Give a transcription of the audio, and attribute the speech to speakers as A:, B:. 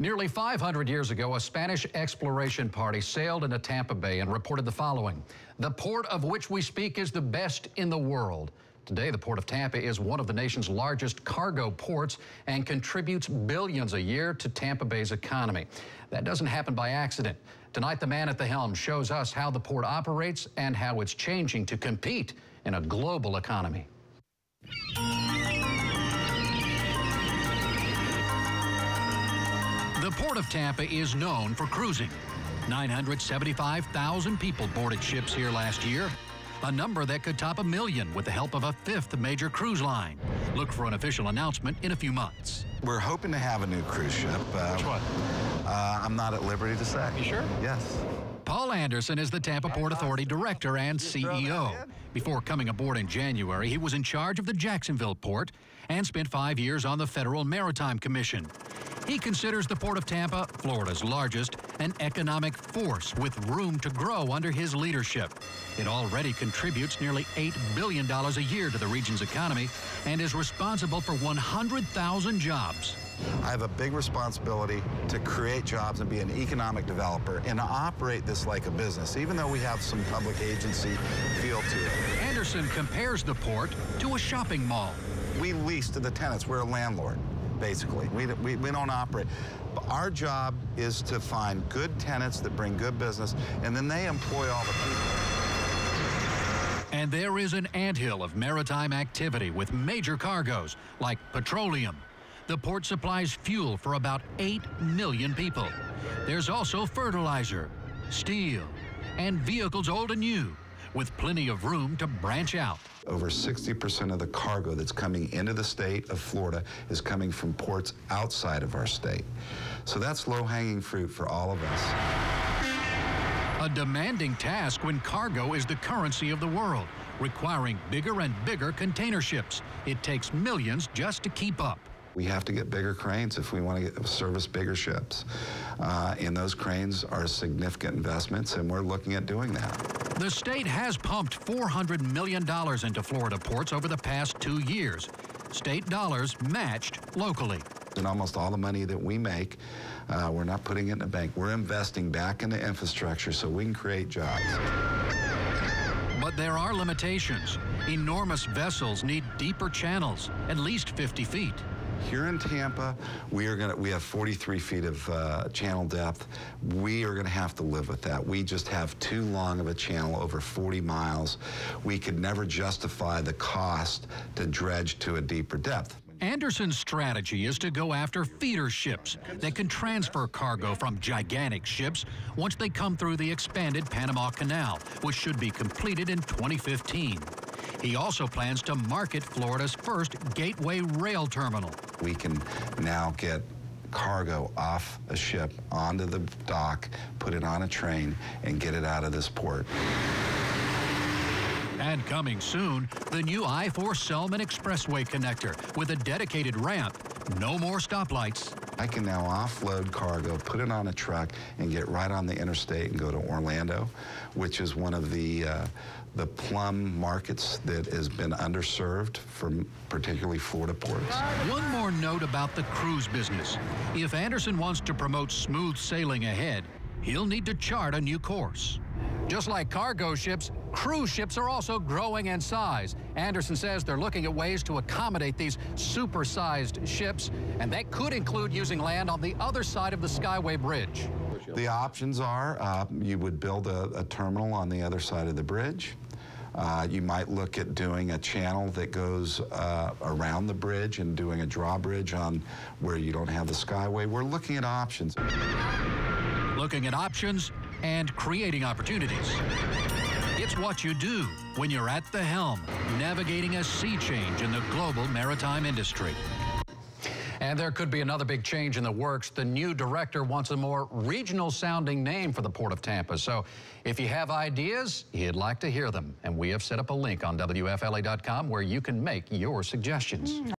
A: Nearly 500 years ago, a Spanish exploration party sailed into Tampa Bay and reported the following: "The port of which we speak is the best in the world." Today, the Port of Tampa is one of the nation's largest cargo ports and contributes billions a year to Tampa Bay's economy. That doesn't happen by accident. Tonight, the man at the helm shows us how the port operates and how it's changing to compete in a global economy. The Port of Tampa is known for cruising. 975,000 people boarded ships here last year, a number that could top 1 million with the help of a 5th major cruise line. Look for an official announcement in a few months.
B: We're hoping to have a new cruise ship.
A: Which one?
B: I'm not at liberty to say.
A: You sure?
B: Yes.
A: Paul Anderson is the Tampa Port Authority Director and CEO. Before coming aboard in January, he was in charge of the Jacksonville Port and spent 5 years on the Federal Maritime Commission. He considers the Port of Tampa, Florida's largest, an economic force with room to grow under his leadership. It already contributes nearly $8 billion a year to the region's economy and is responsible for 100,000 jobs.
B: I have a big responsibility to create jobs and be an economic developer and to operate this like a business, even though we have some public agency feel to it.
A: Anderson compares the port to a shopping mall.
B: We lease to the tenants. We're a landlord, basically. We don't operate. But our job is to find good tenants that bring good business, and then they employ all the people.
A: And there is an anthill of maritime activity with major cargoes like petroleum. The port supplies fuel for about 8 million people. There's also fertilizer, steel, and vehicles old and new, with plenty of room to branch out.
B: Over 60% of the cargo that's coming into the state of Florida is coming from ports outside of our state. So that's low-hanging fruit for all of us.
A: A demanding task when cargo is the currency of the world, requiring bigger and bigger container ships. It takes millions just to keep up.
B: We have to get bigger cranes if we want to service bigger ships. And those cranes are significant investments, and we're looking at doing that.
A: The state has pumped $400 million into Florida ports over the past 2 years. State dollars matched locally.
B: And almost all the money that we make, we're not putting it in the bank. We're investing back into infrastructure so we can create jobs.
A: But there are limitations. Enormous vessels need deeper channels, at least 50 feet.
B: Here in Tampa, we have 43 feet of channel depth. We are going to have to live with that. We just have too long of a channel, over 40 miles. We could never justify the cost to dredge to a deeper depth.
A: Anderson's strategy is to go after feeder ships that can transfer cargo from gigantic ships once they come through the expanded Panama Canal, which should be completed in 2015. He also plans to market Florida's first gateway rail terminal.
B: We can now get cargo off a ship onto the dock, put it on a train, and get it out of this port.
A: And coming soon, the new I-4 Selman Expressway connector with a dedicated ramp. No more stoplights.
B: I can now offload cargo, put it on a truck, and get right on the interstate and go to Orlando, which is one of the plum markets that has been underserved for particularly Florida ports.
A: One more note about the cruise business. If Anderson wants to promote smooth sailing ahead, he'll need to chart a new course. Just like cargo ships, cruise ships are also growing in size. Anderson says they're looking at ways to accommodate these super-sized ships, and that could include using land on the other side of the Skyway Bridge.
B: The options are you would build a terminal on the other side of the bridge. You might look at doing a channel that goes around the bridge and doing a drawbridge on where you don't have the Skyway. We're looking at options.
A: Looking at options and creating opportunities. It's what you do when you're at the helm, navigating a sea change in the global maritime industry. And there could be another big change in the works. The new director wants a more regional-sounding name for the Port of Tampa. So if you have ideas, he'd like to hear them. And we have set up a link on WFLA.com where you can make your suggestions.